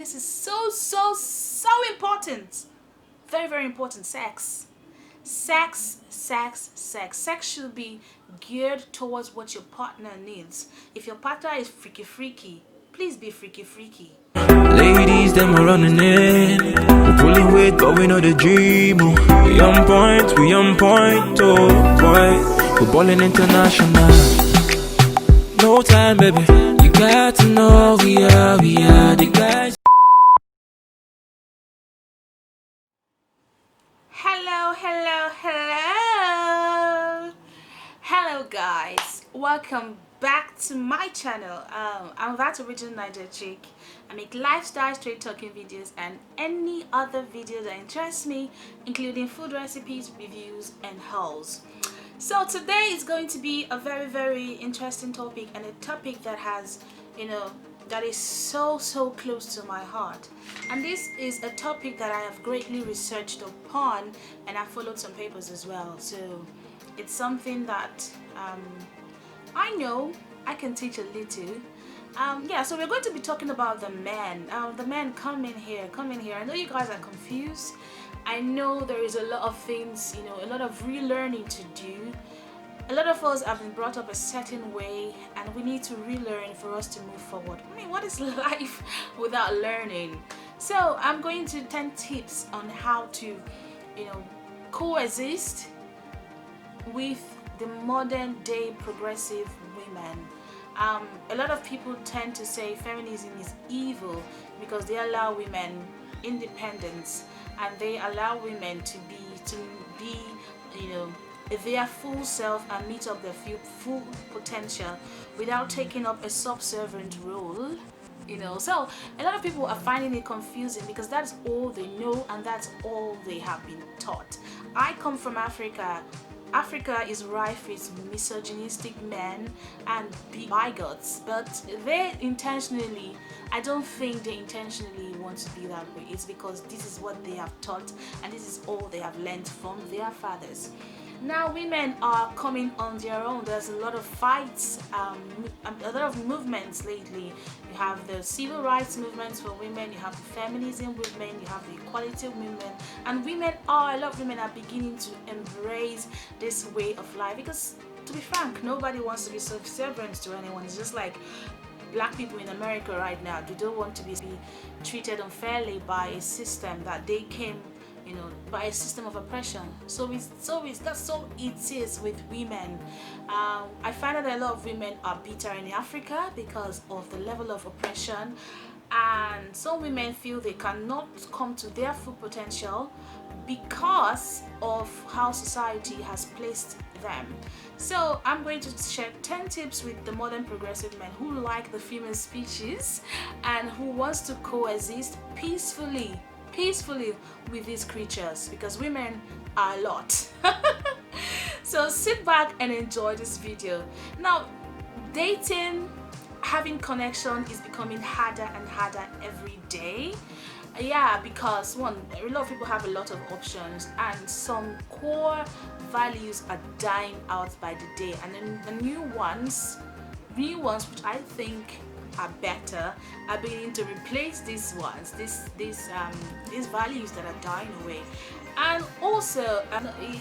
This is so important. Very, very important. Sex should be geared towards what your partner needs. If your partner is freaky, please be freaky. Ladies, them are running in. We're pulling weight, but we know the dream. Oh. We on point, oh boy. We're balling international. No time, baby. You got to know we are the guys. Hello guys, welcome back to my channel. I'm that original Naijachik. I make lifestyle straight talking videos and any other video that interests me, including food recipes, reviews and hauls. So today is going to be a very, very interesting topic, and a topic that has, that is so close to my heart. And this is a topic that I have greatly researched upon, and I followed some papers as well. So it's something that I know I can teach a little. So we're going to be talking about the men. The men, come in here. I know you guys are confused. I know there is a lot of things, a lot of relearning to do. A lot of us have been brought up a certain way, and we need to relearn for us to move forward. I mean, what is life without learning? So I'm going to 10 tips on how to, coexist with the modern day progressive women. A lot of people tend to say feminism is evil because they allow women independence, and they allow women to be their full self and meet up their full potential without taking up a subservient role. So a lot of people are finding it confusing because that's all they know and that's all they have been taught. I come from Africa. Africa is rife with misogynistic men and bigots, but I don't think they intentionally want to be that way. It's because this is what they have taught and this is all they have learned from their fathers. Now women are coming on their own. There's a lot of fights, a lot of movements lately. You have the civil rights movements for women, you have the feminism movement, you have the equality movement, and a lot of women are beginning to embrace this way of life because, to be frank, nobody wants to be subservient to anyone. It's just like black people in America right now. They don't want to be treated unfairly by a system that they came, by a system of oppression. So it is with women. I find that a lot of women are bitter in Africa because of the level of oppression, and some women feel they cannot come to their full potential because of how society has placed them. So I'm going to share 10 tips with the modern progressive men who like the female species and who wants to coexist peacefully with these creatures, because women are a lot. So sit back and enjoy this video. Now, having connection is becoming harder and harder every day. Because one, a lot of people have a lot of options, and some core values are dying out by the day, and then the new ones which I think are better, are beginning to replace these values that are dying away. And also,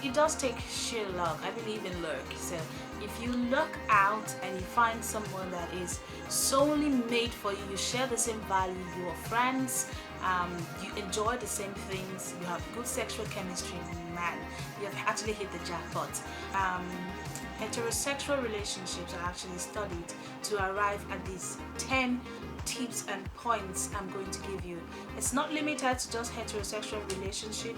it does take sheer luck. I believe in luck. So if you look out and you find someone that is solely made for you, you share the same value, you are friends, you enjoy the same things, you have good sexual chemistry, man, you have actually hit the jackpot. Heterosexual relationships are actually studied to arrive at these 10 tips and points I'm going to give you. It's not limited to just heterosexual relationship.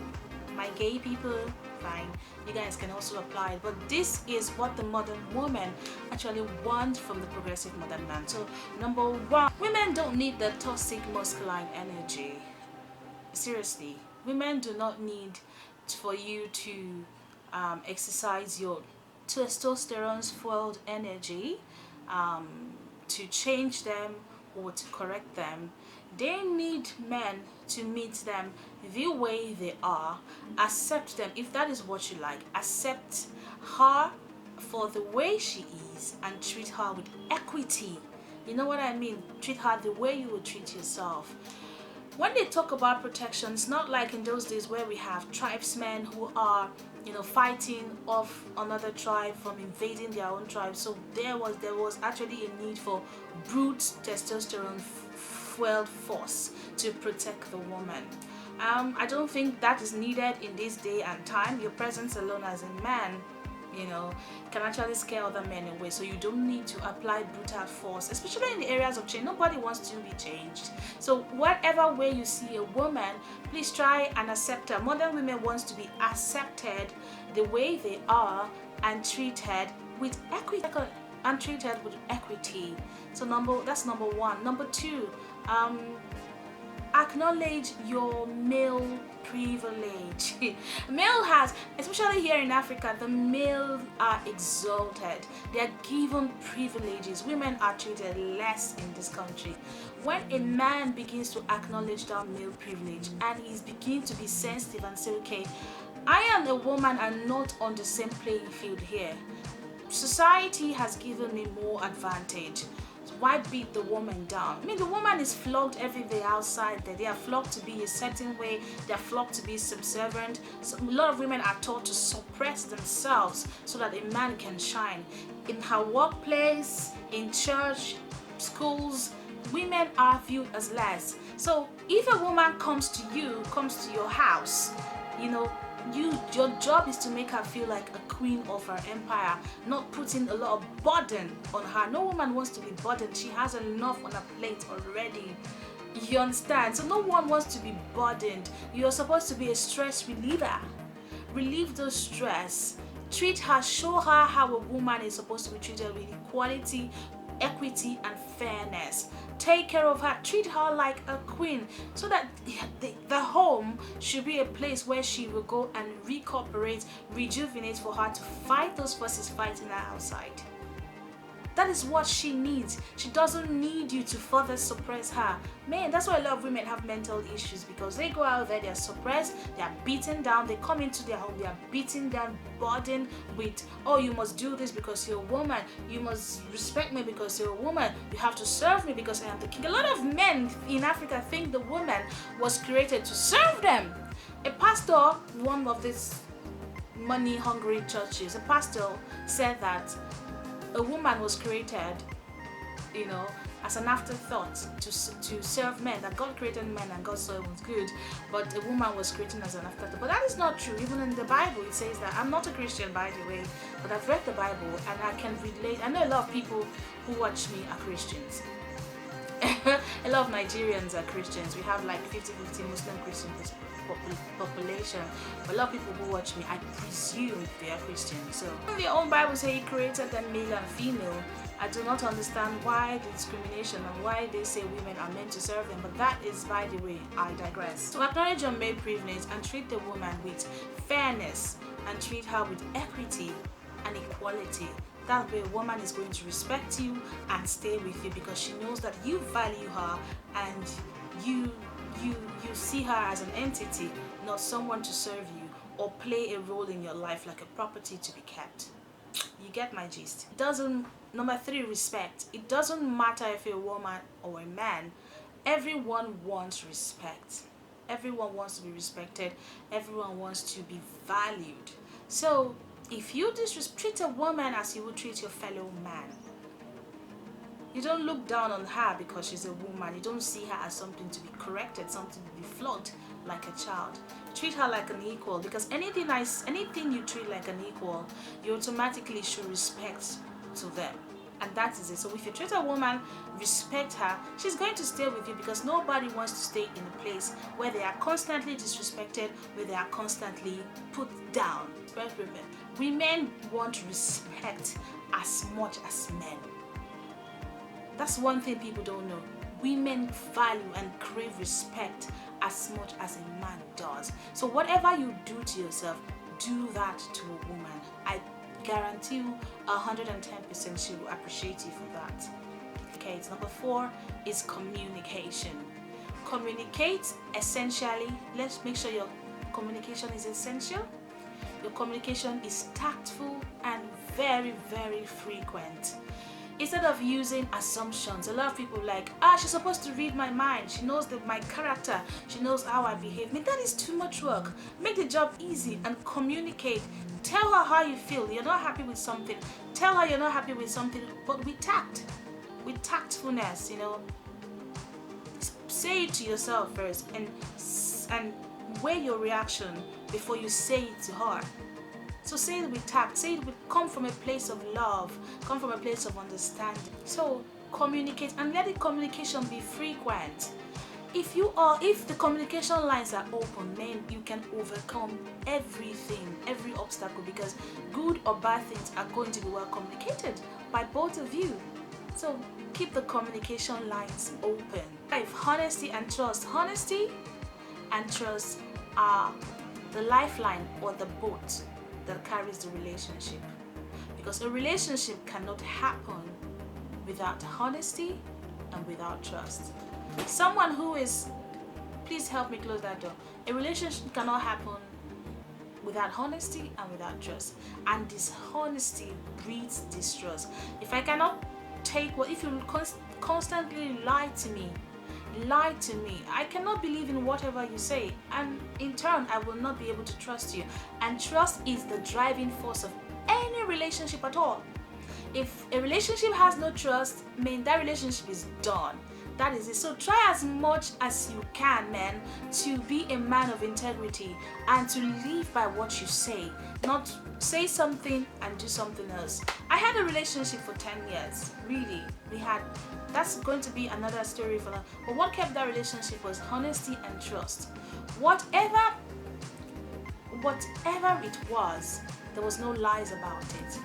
My gay people, fine, you guys can also apply it, but this is what the modern woman actually wants from the progressive modern man. So number one, women don't need the toxic masculine energy. Seriously, women do not need for you to exercise your testosterone fueled energy to change them or to correct them. They need men to meet them the way they are, accept them if that is what you like, accept her for the way she is, and treat her with equity. You know what I mean? Treat her the way you would treat yourself. when they talk about protection, it's not like in those days where we have tribesmen who are, fighting off another tribe from invading their own tribe. So there was actually a need for brute testosterone fueled force to protect the woman. I don't think that is needed in this day and time. Your presence alone as a man, can actually scare other men away. So you don't need to apply brutal force, especially in the areas of change. Nobody wants to be changed. So whatever way you see a woman, please try and accept her. Modern women wants to be accepted the way they are and treated with equity. So that's number one. Number two, acknowledge your male privilege. Male has, especially here in Africa, the males are exalted. They are given privileges. Women are treated less in this country. When a man begins to acknowledge that male privilege and he's beginning to be sensitive and say, okay, I am a woman and not on the same playing field here. Society has given me more advantage. Why beat the woman down? I mean, the woman is flogged every day outside there. They are flogged to be a certain way. They are flogged to be subservient. So a lot of women are taught to suppress themselves so that a man can shine. In her workplace, in church, schools, women are viewed as less. So if a woman comes to your house, your job is to make her feel like a queen of her empire, not putting a lot of burden on her. No woman wants to be burdened. She has enough on her plate already. You understand? So no one wants to be burdened. You're supposed to be a stress reliever. Relieve the stress. Treat her, show her how a woman is supposed to be treated with equality, equity, and fairness. Take care of her, treat her like a queen, so that the home should be a place where she will go and recuperate, rejuvenate, for her to fight those forces fighting her outside. That is what she needs. She doesn't need you to further suppress her. Man, that's why a lot of women have mental issues, because they go out there, they are suppressed, they are beaten down, they come into their home, they are beaten down, burdened with, oh, you must do this because you're a woman, you must respect me because you're a woman, you have to serve me because I am the king. A lot of men in Africa think the woman was created to serve them. A pastor, one of these money-hungry churches, a pastor said that a woman was created, as an afterthought to serve men, that God created men and God saw it was good, but a woman was created as an afterthought. But that is not true. Even in the Bible it says that. I'm not a Christian, by the way, but I've read the Bible and I can relate. I know a lot of people who watch me are Christians. A lot of Nigerians are Christians. We have like 50-50 Muslim Christian population, but a lot of people who watch me, I presume they are Christians. So in their own Bible say He created them male and female. I do not understand why the discrimination and why they say women are meant to serve them, but that is, by the way, I digress. So acknowledge your male privilege and treat the woman with fairness and treat her with equity and equality. That way a woman is going to respect you and stay with you because she knows that you value her and you see her as an entity, not someone to serve you or play a role in your life like a property to be kept. You get my gist. Number 3, respect. It doesn't matter if you're a woman or a man. Everyone wants respect. Everyone wants to be respected. Everyone wants to be valued. So if you treat a woman as you would treat your fellow man, you don't look down on her because she's a woman. You don't see her as something to be corrected, something to be flogged like a child. Treat her like an equal, because anything you treat like an equal, you automatically show respect to them. And that is it. So if you treat a woman, respect her, she's going to stay with you, because nobody wants to stay in a place where they are constantly disrespected, where they are constantly put down. Women want respect as much as men. That's one thing people don't know. Women value and crave respect as much as a man does. So whatever you do to yourself, do that to a woman. I guarantee you 110% she will appreciate you for that. Okay, it's number 4 is communication. Communicate essentially. Let's make sure your communication is essential. Your communication is tactful and very, very frequent. Instead of using assumptions, a lot of people like, she's supposed to read my mind, she knows my character, she knows how I behave. I mean, that is too much work. Make the job easy and communicate. Tell her how you feel. You're not happy with something, tell her you're not happy with something, but with tact, with tactfulness, say it to yourself first and weigh your reaction before you say it to her. So say it with tact, say it with, come from a place of love, come from a place of understanding. So communicate and let the communication be frequent. If the communication lines are open, then you can overcome everything, every obstacle, because good or bad things are going to be well communicated by both of you. So keep the communication lines open. 5. Honesty and trust. Honesty and trust are the lifeline or the boat that carries the relationship, because a relationship cannot happen without honesty and without trust. Someone who is, please help me close that door. A relationship cannot happen without honesty and without trust, and dishonesty breeds distrust. If I cannot take if you constantly lie to me, I cannot believe in whatever you say, and in turn I will not be able to trust you. And trust is the driving force of any relationship at all. If a relationship has no trust, that relationship is done. That is it. So try as much as you can, man, to be a man of integrity and to live by what you say, not say something and do something else. I had a relationship for 10 years, really. That's going to be another story for that. But what kept that relationship was honesty and trust. Whatever it was, there was no lies about it.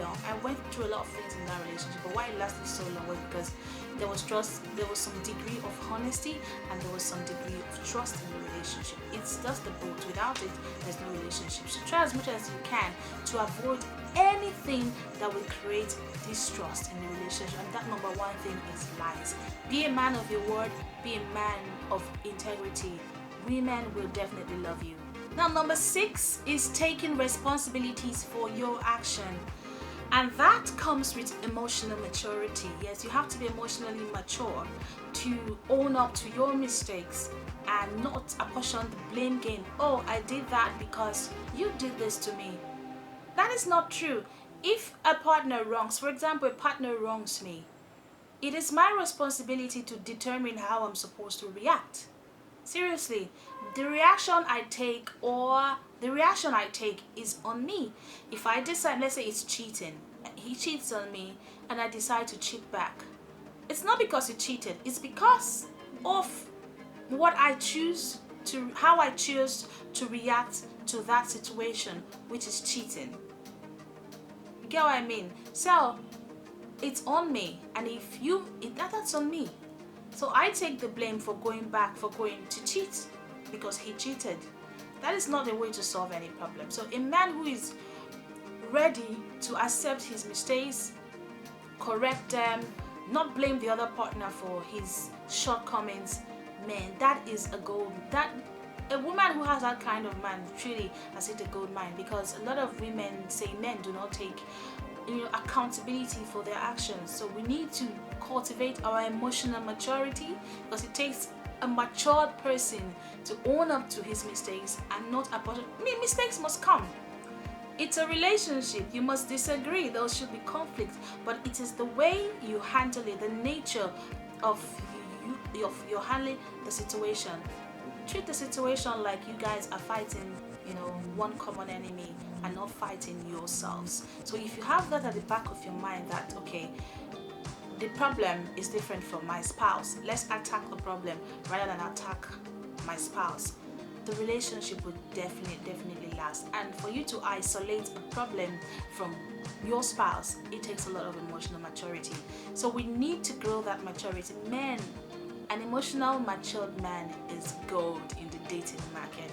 I went through a lot of things in that relationship, but why it lasted so long was because there was trust, there was some degree of honesty, and there was some degree of trust in the relationship. It's just the boat. Without it, there's no relationship. So try as much as you can to avoid anything that will create distrust in the relationship. And that number one thing is lies. Be a man of your word, be a man of integrity. Women will definitely love you. Now, number 6 is taking responsibilities for your action. And that comes with emotional maturity. Yes, you have to be emotionally mature to own up to your mistakes and not apportion the blame game. Oh, I did that because you did this to me. That is not true. If a partner wrongs, for example, a partner wrongs me, it is my responsibility to determine how I'm supposed to react. Seriously, the reaction I take is on me. If I decide, let's say it's cheating, he cheats on me and I decide to cheat back, it's not because he cheated, it's because of how I choose to react to that situation, which is cheating. You get what I mean? So it's on me, and that's on me. So I take the blame for going to cheat because he cheated. That is not a way to solve any problem. So a man who is ready to accept his mistakes, correct them, not blame the other partner for his shortcomings, man, that is a gold. A woman who has that kind of man truly has hit a gold mine, because a lot of women say men do not take accountability for their actions. So we need to cultivate our emotional maturity, because it takes a matured person to own up to his mistakes and not apologize. Mistakes must come. It's a relationship. You must disagree. There should be conflict, but it is the way you handle it, the nature of your handling the situation. Treat the situation like you guys are fighting, one common enemy and not fighting yourselves. So if you have that at the back of your mind, that okay, the problem is different from my spouse, let's attack the problem rather than attack my spouse, the relationship would definitely last. And for you to isolate a problem from your spouse, it takes a lot of emotional maturity. So we need to grow that maturity. Men, an emotional matured man is gold in the dating market.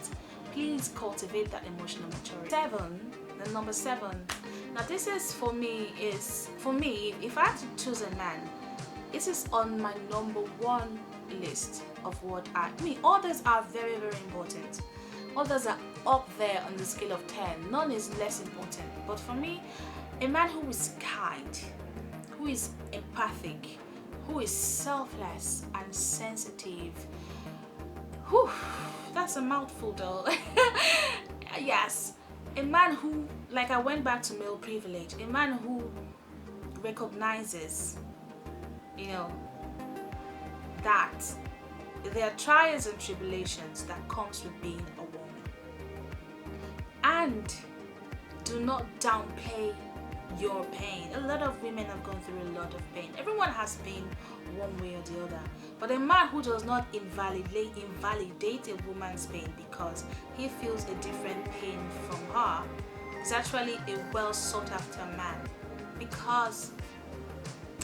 Please cultivate that emotional maturity. The number 7. Now this is for me, if I had to choose a man, this is on my number 1 list of what others are very, very important. Others are up there on the scale of 10. None is less important. But for me, a man who is kind, who who is empathic, who is selfless and sensitive. Whew, that's a mouthful though. Yes, a man who, like I went back to male privilege, a man who recognizes, you know, that there are trials and tribulations that comes with being a woman, and do not downplay your pain. A lot of women have gone through a lot of pain. Everyone has pain one way or the other, but a man who does not invalidate a woman's pain because he feels a different pain from her is actually a well sought after man, because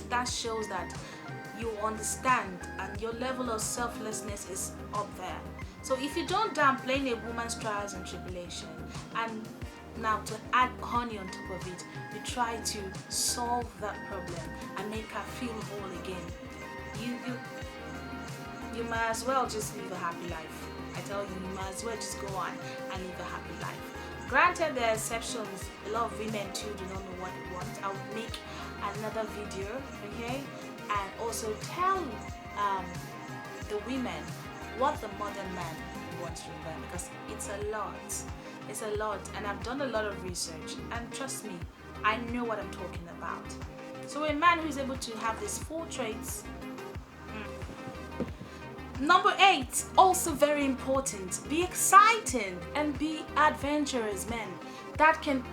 that shows that you understand and your level of selflessness is up there. So if you don't downplay a woman's trials and tribulation, and now to add honey on top of it, you try to solve that problem and make her feel whole again, you might as well just live a happy life. I tell you, you might as well just go on and live a happy life. Granted, there are exceptions. A lot of women too do not know what they want. I'll make another video, okay, and also tell the women what the modern man wants from them, because it's a lot, and I've done a lot of research, and trust me, I know what I'm talking about. So a man who is able to have these 4 traits. Number 8, also very important, be exciting and be adventurous, men. That can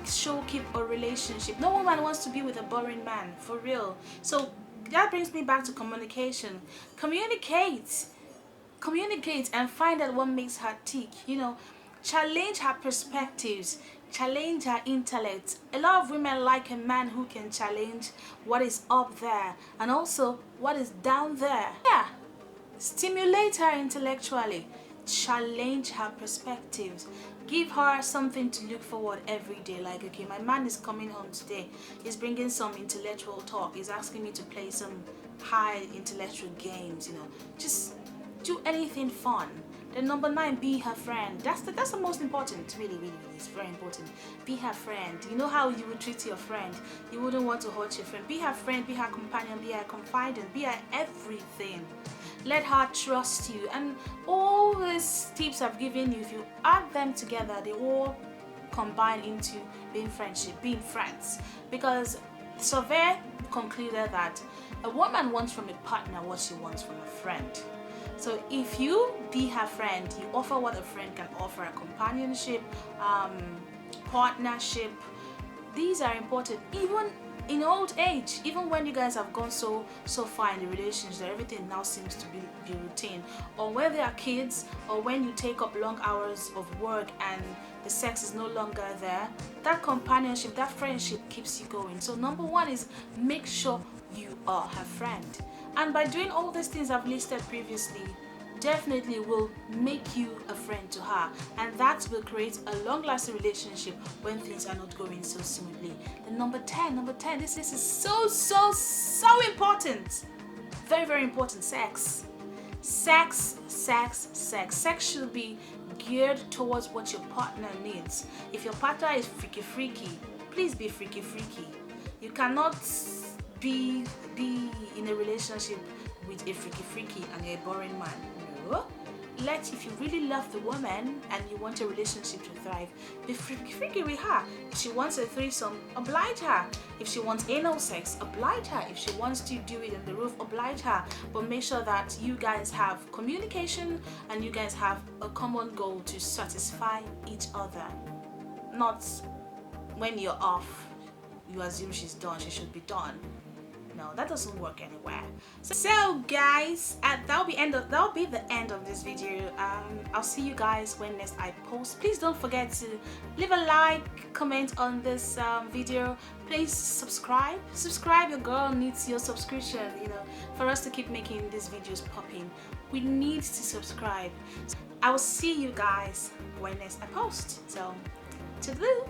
keep a relationship. No woman wants to be with a boring man, for real. So that brings me back to communication. Communicate and find out what makes her tick. You know, challenge her perspectives, challenge her intellect. A lot of women like a man who can challenge what is up there and also what is down there. Yeah, stimulate her intellectually, challenge her perspectives, give her something to look forward every day. Like, okay, my man is coming home today, he's bringing some intellectual talk, he's asking me to play some high intellectual games, you know, just do anything fun. Then number 9, be her friend. That's the most important. Really, it's very important. Be her friend. You know how you would treat your friend. You wouldn't want to hurt your friend. Be her friend, be her companion, be her confidant, be her everything. Let her trust you. And all these tips I've given you, if you add them together, they all combine into being friends. Because survey concluded that a woman wants from a partner what she wants from a friend. So if you be her friend, you offer what a friend can offer: a companionship, partnership. These are important even in old age, even when you guys have gone so far in the relationship that everything now seems to be routine, or where there are kids, or when you take up long hours of work and the sex is no longer there. That companionship, that friendship keeps you going. So number 1 is make sure you are her friend. And by doing all these things I've listed previously, definitely will make you a friend to her, and that will create a long-lasting relationship when things are not going so smoothly. Then number 10, this is so important, very important. Sex should be geared towards what your partner needs. If your partner is freaky, please be freaky. You cannot be in a relationship with a freaky and a boring man. No. If you really love the woman and you want a relationship to thrive, be freaky with her. If she wants a threesome, oblige her. If she wants anal sex, oblige her. If she wants to do it on the roof, oblige her. But make sure that you guys have communication and you guys have a common goal to satisfy each other. Not when you're off, you assume she's done, she should be done. No, that doesn't work anywhere. So guys, that'll be the end of this video. I'll see you guys when next I post. Please don't forget to leave a like, comment on this video. Please subscribe. Your girl needs your subscription, you know, for us to keep making these videos popping. We need to subscribe. I will see you guys when next I post. So toodaloo.